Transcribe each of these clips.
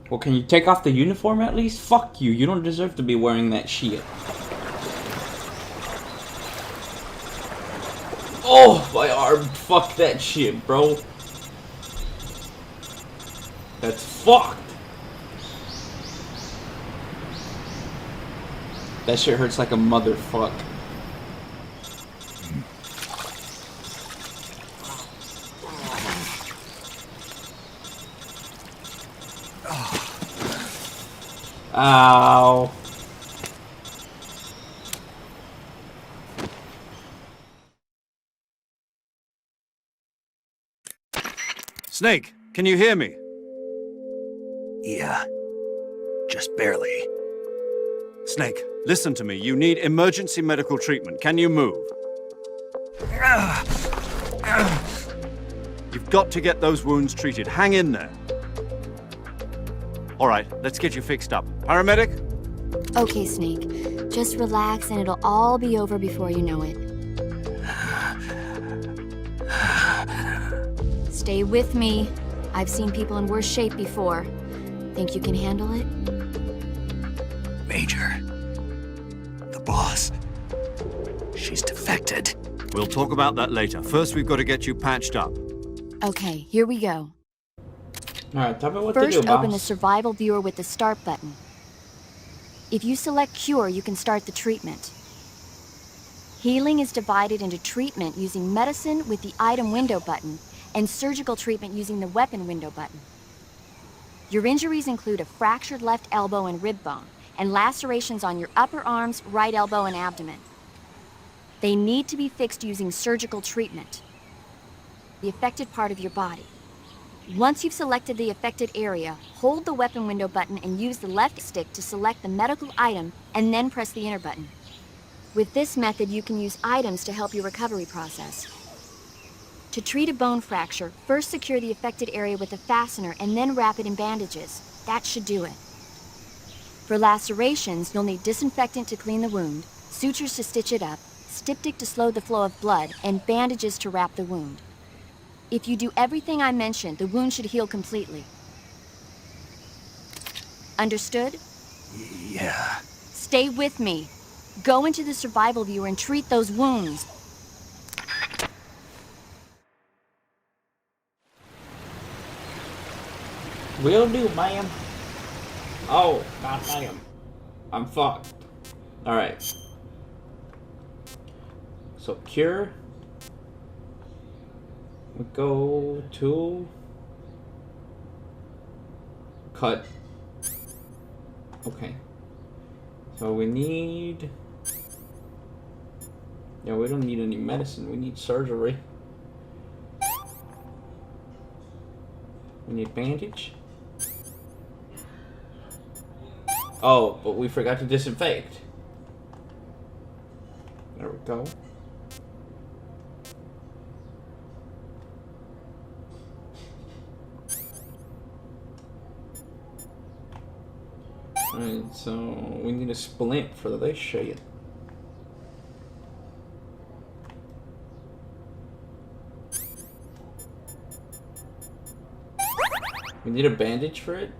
Well, can you take off the uniform at least? Fuck you. You don't deserve to be wearing that shit. Oh, my arm. Fuck that shit, bro. That's fucked. That shit hurts like a motherfuck. Ow. Snake, can you hear me? Yeah, just barely. Snake, listen to me. You need emergency medical treatment. Can you move? You've got to get those wounds treated. Hang in there. All right, let's get you fixed up. Paramedic? Okay, Snake. Just relax and it'll all be over before you know it. Stay with me. I've seen people in worse shape before. Think you can handle it? Major. The boss. She's defected. We'll talk about that later. First, we've got to get you patched up. Okay, here we go. Alright, tell me what to do, First, boss. open the survival viewer with the start button. If you select cure, you can start the treatment. Healing is divided into treatment using medicine with the item window button and surgical treatment using the weapon window button. Your injuries include a fractured left elbow and rib bone, and lacerations on your upper arms, right elbow, and abdomen. They need to be fixed using surgical treatment, the affected part of your body. Once you've selected the affected area, hold the weapon window button and use the left stick to select the medical item, and then press the enter button. With this method, you can use items to help your recovery process. To treat a bone fracture, first secure the affected area with a fastener and then wrap it in bandages. That should do it. For lacerations, you'll need disinfectant to clean the wound, sutures to stitch it up, styptic to slow the flow of blood, and bandages to wrap the wound. If you do everything I mentioned, the wound should heal completely. Understood? Yeah. Stay with me. Go into the survival viewer and treat those wounds. Will do, ma'am. Oh, goddamn. I'm fucked. Alright. So, cure. We go to... cut. Okay. So we need... Yeah, we don't need any medicine. We need surgery. We need bandage. Oh, but we forgot to disinfect. There we go. Alright, so we need a splint for this shit. We need a bandage for it?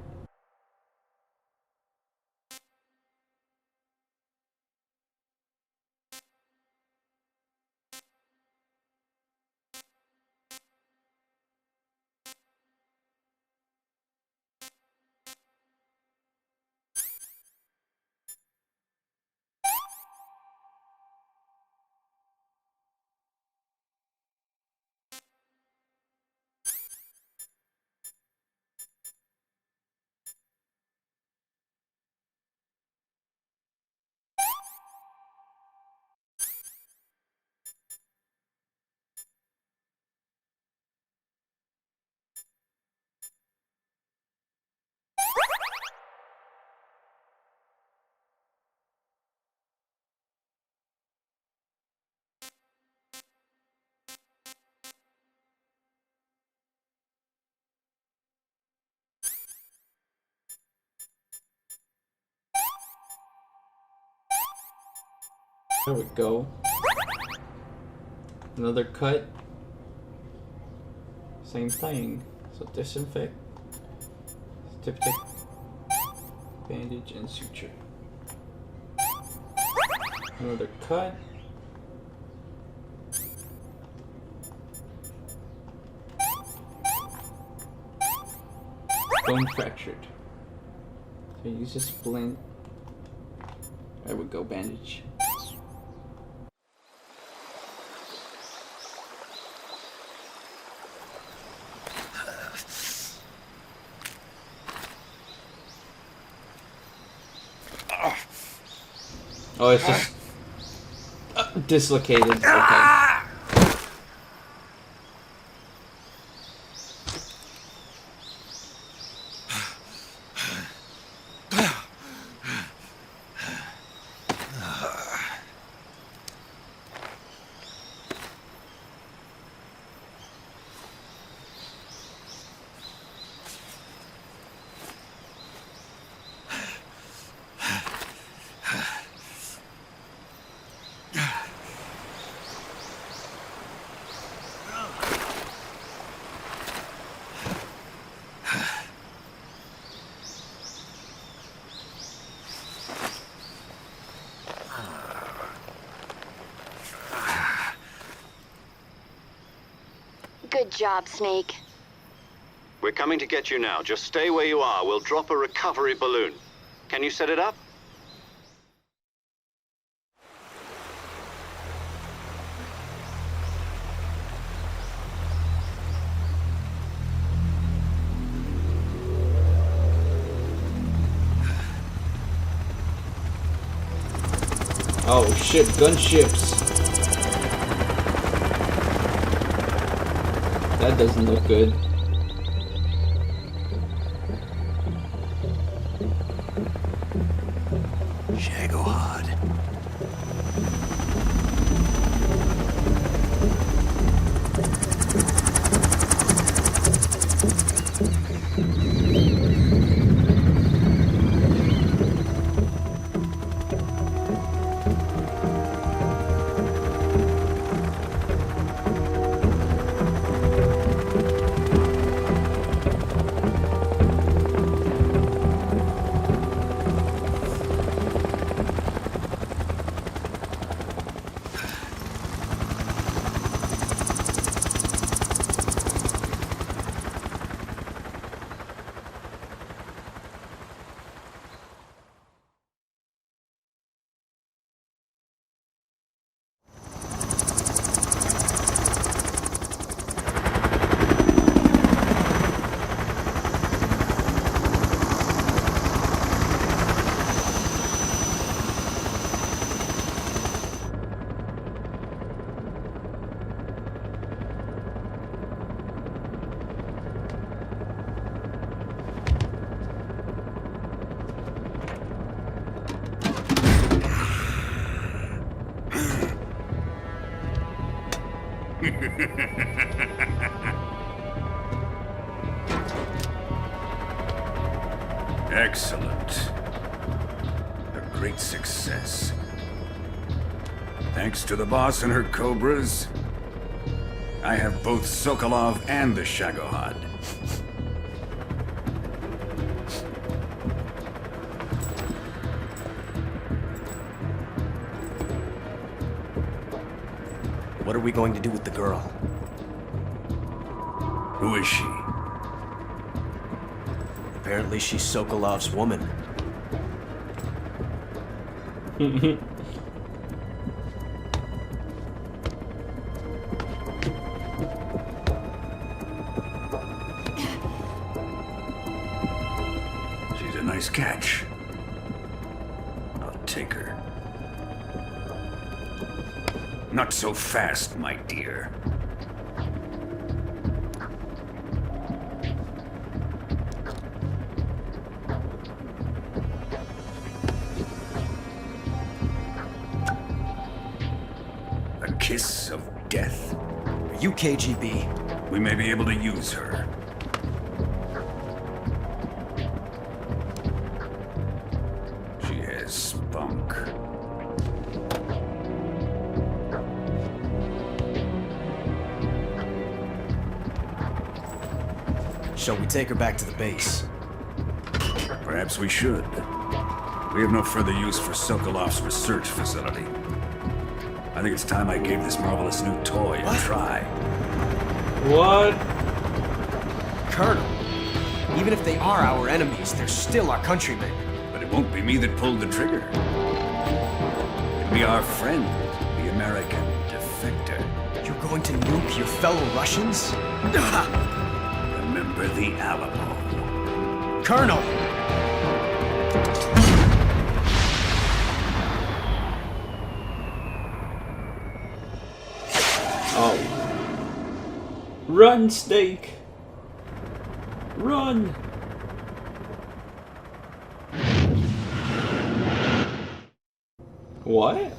There we go. Another cut. Same thing. So disinfect. Styptic. Bandage and suture. Another cut. Bone fractured. So use a splint. There we go, bandage. Oh, it's just dislocated. Okay. Good job, Snake. We're coming to get you now. Just stay where you are. We'll drop a recovery balloon. Can you set it up? Oh shit, gunships. That doesn't look good. Shagohod. Excellent. A great success. Thanks to the boss and her cobras, I have both Sokolov and the Shagohod. What are we going to do with the girl? Who is she? Apparently she's Sokolov's woman. She's a nice catch. I'll take her. Not so fast, my dear. A kiss of death. Are you KGB? We may be able to use her. She has spunk. Shall we take her back to the base? Perhaps we should. We have no further use for Sokolov's research facility. I think it's time I gave this marvelous new toy a try. What? Colonel, even if they are our enemies, they're still our countrymen. But it won't be me that pulled the trigger. It'll be our friend, the American defector. You're going to nuke your fellow Russians? Remember the Alamo. Colonel! Oh. Run, Snake! Run! What?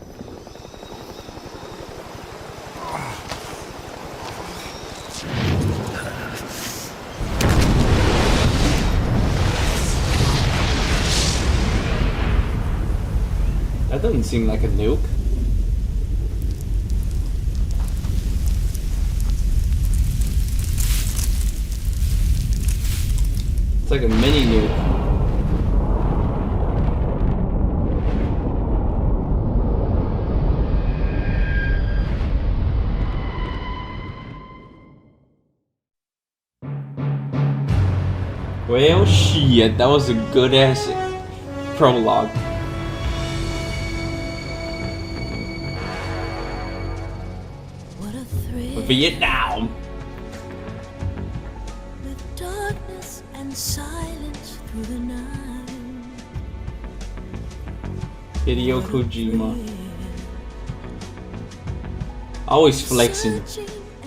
That doesn't seem like a nuke. It's like a mini nuke. Well, shit, that was a good ass prologue. What a thrill. Vietnam. With darkness and silence through the night. Hideo Kojima. Always flexing.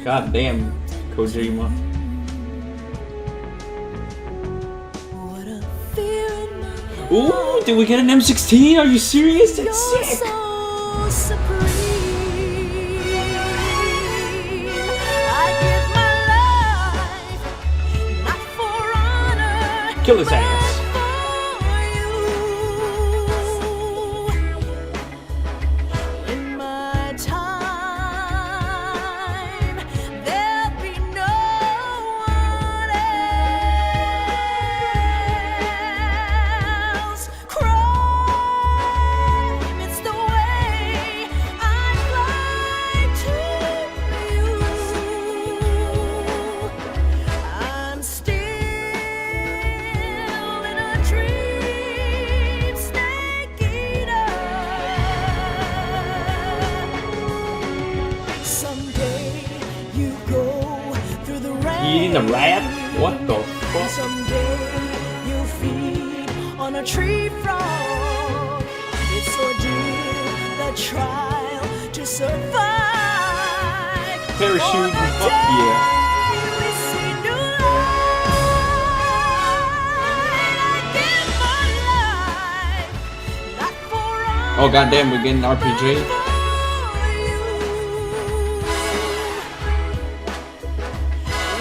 God damn, Kojima. What a fear in my heart. Ooh, did we get an M16? Are you serious? That's You're sick. so supreme. I give my life, not for honor, Kill his ass. but for you. In my time, there'll be no one else. Crime, it's the way I'd like to you. I'm still in a dream, snake eater. Someday you go through the rain. Eating a rat? What the fuck? Someday you feed on a tree frog. It's ordeal, the trial to survive. Parachute, For the fuck day yeah. we see new light. I give my life, not for honor, Oh goddamn, we're getting RPG.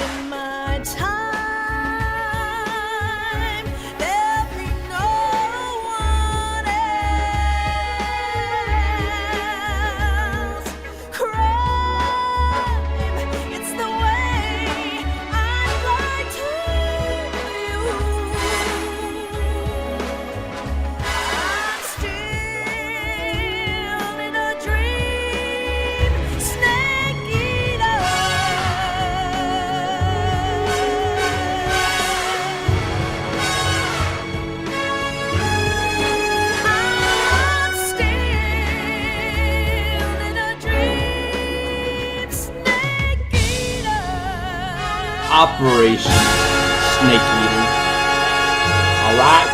in my time, there'll be no one else. Crime, it's the way I'd like to you. I'm still in a dream, snake eater. I'm still in a dream, snake eater. Operation Snake Eater. Alright?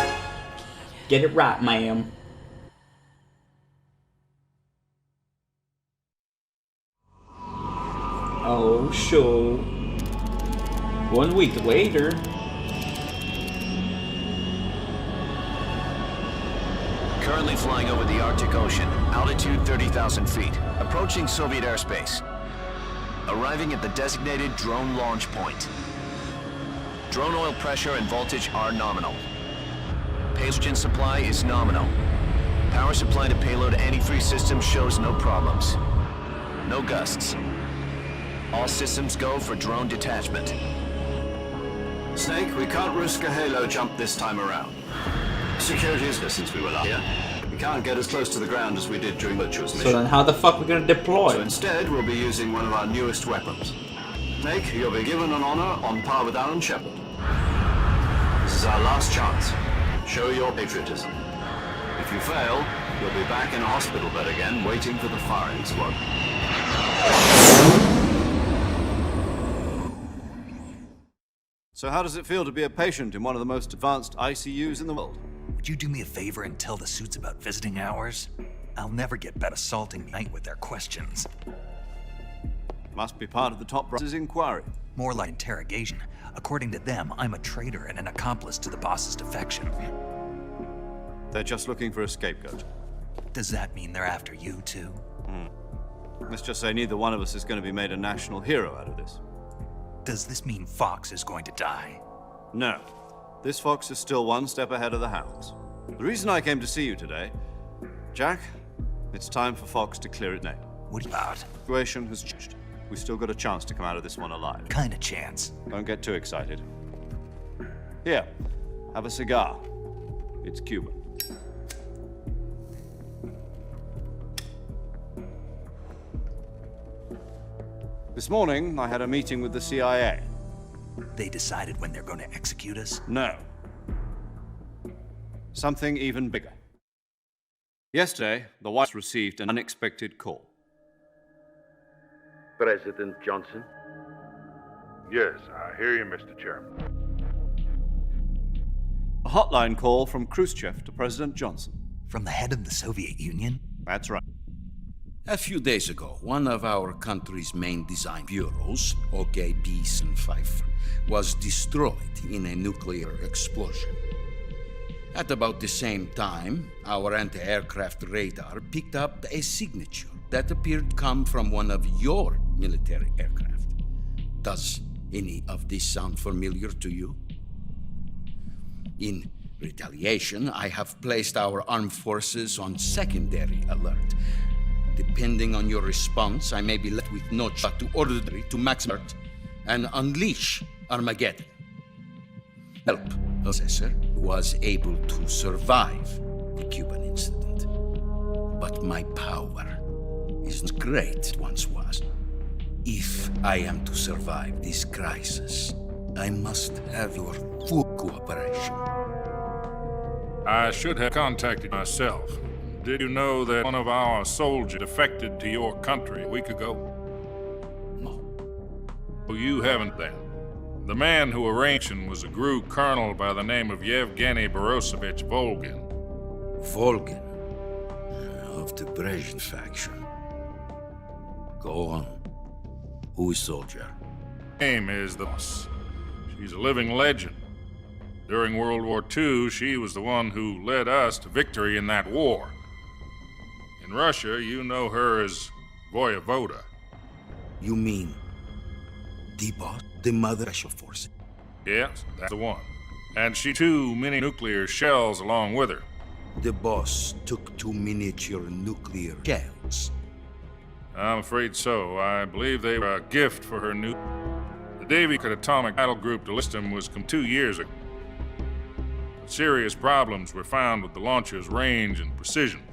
Get it right, ma'am. Oh, sure. 1 week later. Currently flying over the Arctic Ocean, altitude 30,000 feet, approaching Soviet airspace. Arriving at the designated drone launch point. Drone oil pressure and voltage are nominal. Payload supply is nominal. Power supply to payload antifreeze system shows no problems. No gusts. All systems go for drone detachment. Snake, we can't risk a halo jump this time around. Security is there since we were last here. We can't get as close to the ground as we did during Butcher's So mission. then how the fuck we gonna deploy? So instead, we'll be using one of our newest weapons. Nick, you'll be given an honor on par with Alan Shepard. This is our last chance. Show your patriotism. If you fail, you'll be back in a hospital bed again, waiting for the firing squad. So how does it feel to be a patient in one of the most advanced ICUs in the world? Would you do me a favor and tell the suits about visiting hours? I'll never get better assaulting night with their questions. Must be part of the top brass's inquiry. More like interrogation. According to them, I'm a traitor and an accomplice to the boss's defection. They're just looking for a scapegoat. Does that mean they're after you, too? Let's just say neither one of us is going to be made a national hero out of this. Does this mean Fox is going to die? No. This fox is still one step ahead of the hounds. The reason I came to see you today, Jack, it's time for Fox to clear its name. What about? The situation has changed. We've still got a chance to come out of this one alive. Kind of chance. Don't get too excited. Here, have a cigar. It's Cuban. This morning, I had a meeting with the CIA. They decided when they're going to execute us? No. Something even bigger. Yesterday, the White House received an unexpected call. President Johnson? Yes, I hear you, Mr. Chairman. A hotline call from Khrushchev to President Johnson. From the head of the Soviet Union? That's right. A few days ago, one of our country's main design bureaus, OK Beeson and Pfeiffer, was destroyed in a nuclear explosion. At about the same time, our anti-aircraft radar picked up a signature that appeared to come from one of your military aircraft. Does any of this sound familiar to you? In retaliation, I have placed our armed forces on secondary alert. Depending on your response, I may be left with no choice but to order to max alert and unleash Armageddon. Help, Assessor, was able to survive the Cuban incident. But my power is not great it once was. If I am to survive this crisis, I must have your full cooperation. I should have contacted myself. Did you know that one of our soldiers defected to your country a week ago? No. Well, you haven't then. The man who arranged him was a GRU colonel by the name of Yevgeny Borosovich Volgin. Volgin, of the Brezhnev faction. Go on. Who is soldier? Name is the boss. She's a living legend. During World War II, she was the one who led us to victory in that war. In Russia, you know her as Voyevoda. You mean the boss, the mother special forces? Yes, that's the one. And she too many nuclear shells along with her. The boss took 2 miniature nuclear shells. I'm afraid so. I believe they were a gift for her new... The Davy Atomic Battle Group to list them was 2 years ago. Serious problems were found with the launcher's range and precision.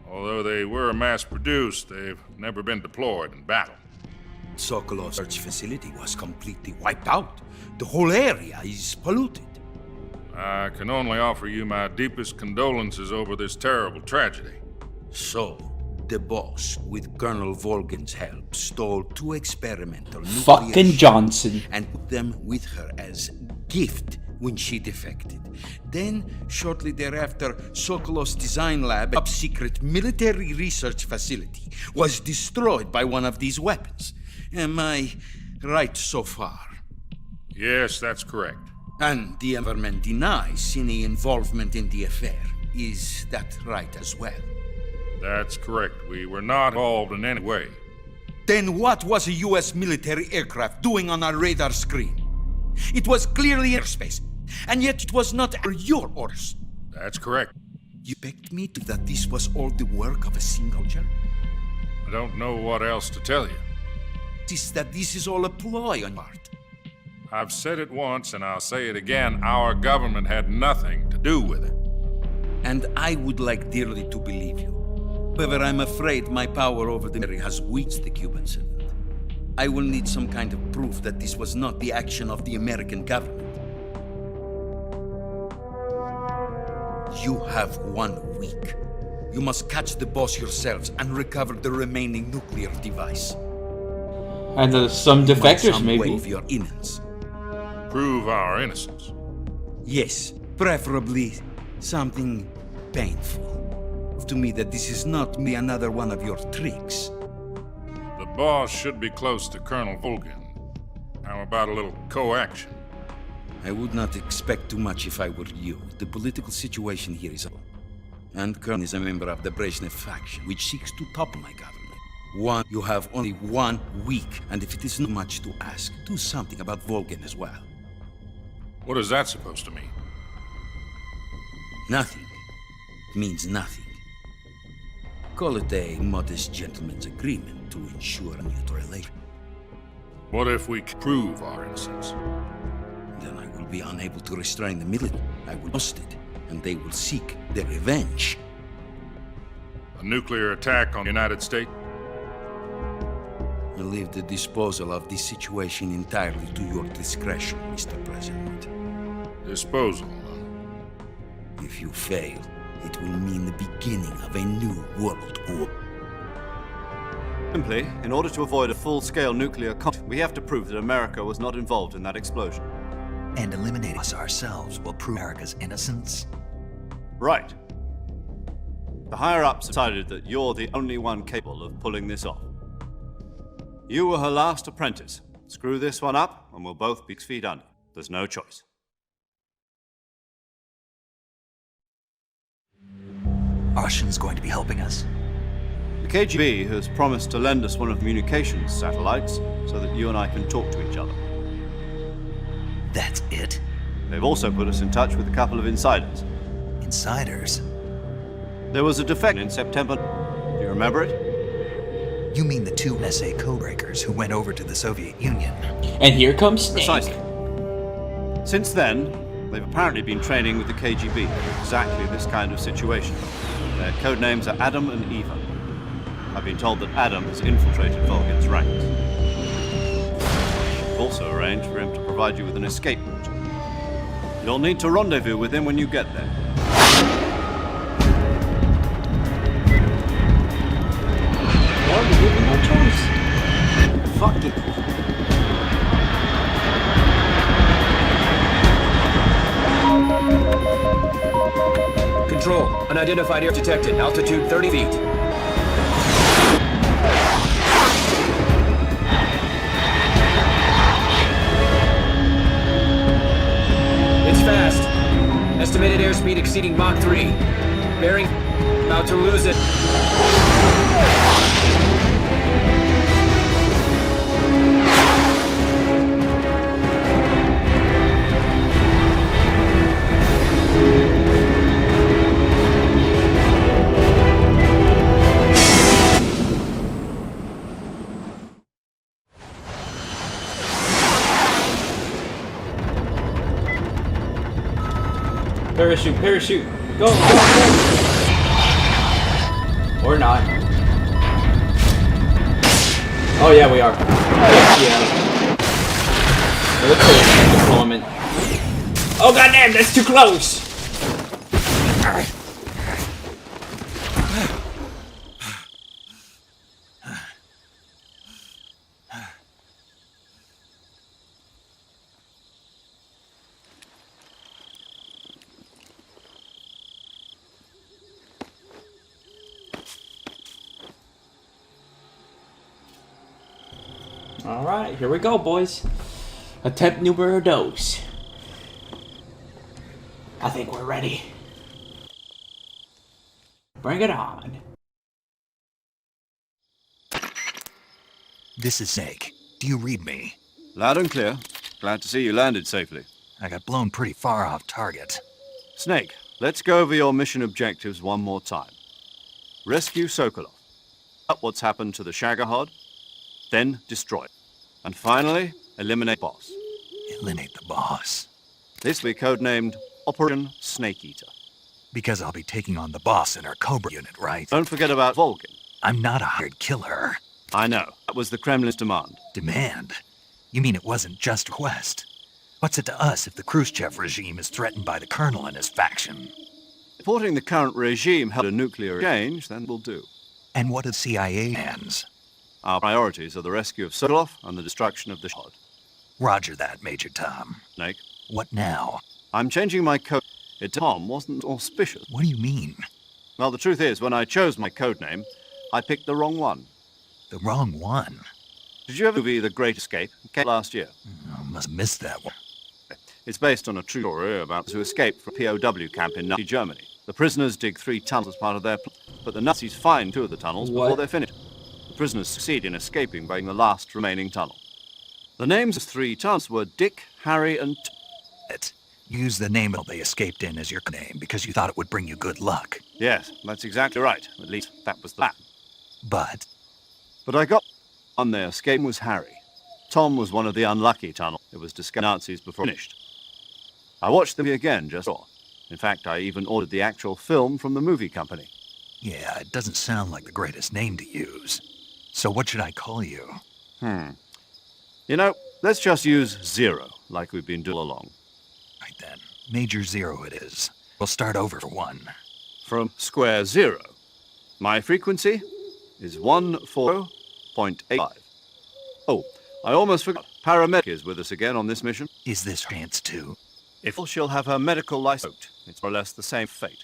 Although they were mass-produced, they've never been deployed in battle. Sokolov's search facility was completely wiped out. The whole area is polluted. I can only offer you my deepest condolences over this terrible tragedy. So, the boss, with Colonel Volgin's help, stole 2 experimental nuclear Fucking shells Johnson. and put them with her as gift when she defected. Then, shortly thereafter, Sokolov's design lab, a top-secret military research facility, was destroyed by one of these weapons. Am I right so far? Yes, that's correct. And the government denies any involvement in the affair. Is that right as well? That's correct. We were not involved in any way. Then what was a U.S. military aircraft doing on our radar screen? It was clearly airspace, and yet it was not your orders. That's correct. You expect me to that this was all the work of a single soldier? I don't know what else to tell you. Is that this is all a ploy on your part? I've said it once, and I'll say it again. Our government had nothing to to do with it. And I would like dearly to believe you. However, I'm afraid my power over the area has reached the Cuban incident. I will need some kind of proof that this was not the action of the American government. You have 1 week. You must catch the boss yourselves and recover the remaining nuclear device. And some defectors, Some maybe. waive your innocence. Prove our innocence. Yes, preferably something painful. To me that this is not me another one of your tricks. The boss should be close to Colonel Volgin. How about a little coaction? I would not expect too much if I were you. The political situation here is all. And Colonel is a member of the Brezhnev faction, which seeks to topple my government. You have only 1 week, and if it is not much to ask, do something about Volgin as well. What is that supposed to mean? Nothing. It means nothing. Call it a modest gentleman's agreement to ensure a mutual relation. What if we prove our innocence? Then I will be unable to restrain the military. I will host it, and they will seek their revenge. A nuclear attack on the United States? I leave the disposal of this situation entirely to your discretion, Mr. President. Disposal? If you fail, it will mean the beginning of a new world war. Simply, in order to avoid a full-scale nuclear conflict, we have to prove that America was not involved in that explosion. And eliminating us ourselves will prove America's innocence? Right. The higher-ups decided that you're the only one capable of pulling this off. You were her last apprentice. Screw this one up, and we'll both be 6 feet under. There's no choice. Russians going to be helping us? The KGB has promised to lend us one of the communications satellites so that you and I can talk to each other. That's it? They've also put us in touch with a couple of insiders. Insiders? There was a defect in September. Do you remember it? You mean the 2 NSA codebreakers who went over to the Soviet Union? And here comes Snake. Precisely. Since then, they've apparently been training with the KGB for exactly this kind of situation. Their code names are Adam and Eva. I've been told that Adam has infiltrated Volgin's ranks. We've also arranged for him to provide you with an escape route. You'll need to rendezvous with him when you get there. Well, we give you no choice. Fuck it. Control, unidentified air detected, altitude 30 feet. It's fast. Estimated airspeed exceeding Mach 3. Bearing, about to lose it. Parachute, parachute. Go, go, go. Or not. Oh yeah, we are. Yeah. Military deployment. Oh goddamn, that's too close. Alright, here we go, boys. Attempt numero dos. I think we're ready. Bring it on. This is Snake. Do you read me? Loud and clear. Glad to see you landed safely. I got blown pretty far off target. Snake, let's go over your mission objectives one more time. Rescue Sokolov. Up what's happened to the Shagohod. Then destroy it. And finally, eliminate boss. Eliminate the boss. This will be codenamed Operation Snake Eater? Because I'll be taking on the boss in our Cobra unit, right? Don't forget about Volgin. I'm not a hired killer. I know. That was the Kremlin's demand. Demand? You mean it wasn't just a request? What's it to us if the Khrushchev regime is threatened by the Colonel and his faction? Reporting the current regime held a nuclear exchange, then will do. And what are CIA hands? Our priorities are the rescue of Sokolov and the destruction of the Shard. Roger that, Major Tom. Snake? What now? I'm changing my code. Tom wasn't auspicious. What do you mean? Well, the truth is, when I chose my code name, I picked the wrong one. The wrong one? Did you ever see The Great Escape? It came last year. I must have missed that one. It's based on a true story about those who escaped from a POW camp in Nazi Germany. The prisoners dig 3 tunnels as part of their plan, but the Nazis find 2 of the tunnels before they're finished. The prisoners succeed in escaping by the last remaining tunnel. The names of 3 tunnels were Dick, Harry, and Use the name they escaped in as your name because you thought it would bring you good luck. Yes, that's exactly right. At least that was the plan. But I got on their escape was Harry. Tom was one of the unlucky tunnels. It was discovered Nazis before finished. I watched them again just before. In fact, I even ordered the actual film from the movie company. yeah, it doesn't sound like the greatest name to use. So what should I call you? You know, let's just use Zero, like we've been doing all along. Right then. Major Zero it is. We'll start over for 1. From square 0. My frequency is 140.85. Oh, I almost forgot. Paramedic is with us again on this mission. Is this chance too? If she'll have her medical license, it's more or less the same fate.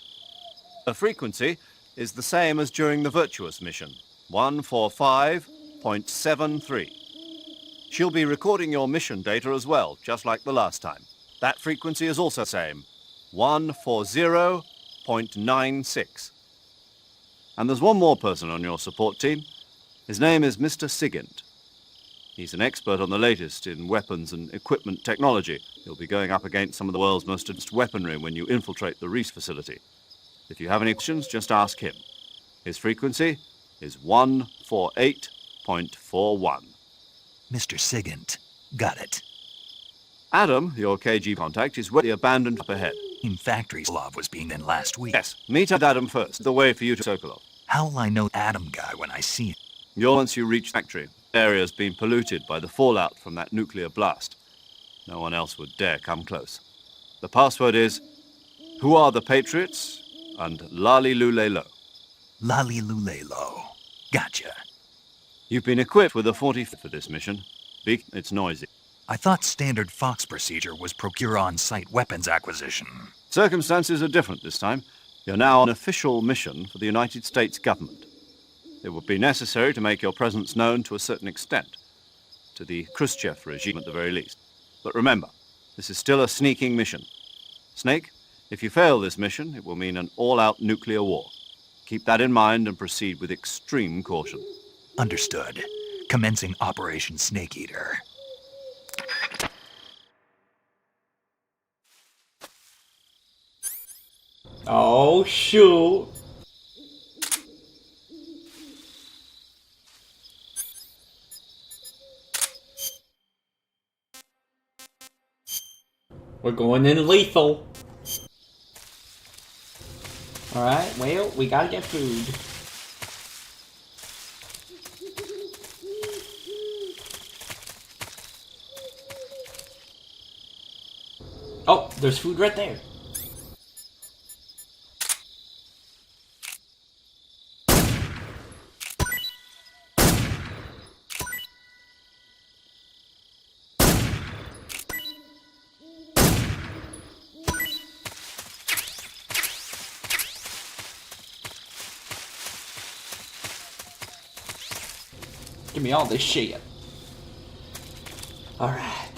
Her frequency is the same as during the Virtuous mission, 145.73. She'll be recording your mission data as well, just like the last time. That frequency is also the same, 140.96. And there's one more person on your support team. His name is Mr. Sigint. He's an expert on the latest in weapons and equipment technology. He'll be going up against some of the world's most advanced weaponry when you infiltrate the Reese facility. If you have any questions, just ask him. His frequency is 148.41. Mr. Sigint. Got it. Adam, your KG contact, is where the abandoned up ahead. In factory Slav was being in last week. Yes, meet at Adam first. The way for you to Sokolov. How'll I know Adam guy when I see him? You'll once you reach factory. The area's been polluted by the fallout from that nuclear blast. No one else would dare come close. The password is, who are the Patriots? And Lali Lulelo. Lali Lulelo. Gotcha. You've been equipped with a 45 for this mission. It's noisy. I thought standard Fox procedure was procure on-site weapons acquisition. Circumstances are different this time. You're now on an official mission for the United States government. It would be necessary to make your presence known to a certain extent. To the Khrushchev regime at the very least. But remember, this is still a sneaking mission. Snake, if you fail this mission, it will mean an all-out nuclear war. Keep that in mind and proceed with extreme caution. Understood. Commencing Operation Snake Eater. Oh, shoot. We're going in lethal. Alright, well, we gotta get food. Oh, there's food right there. Give me all this shit. Alright.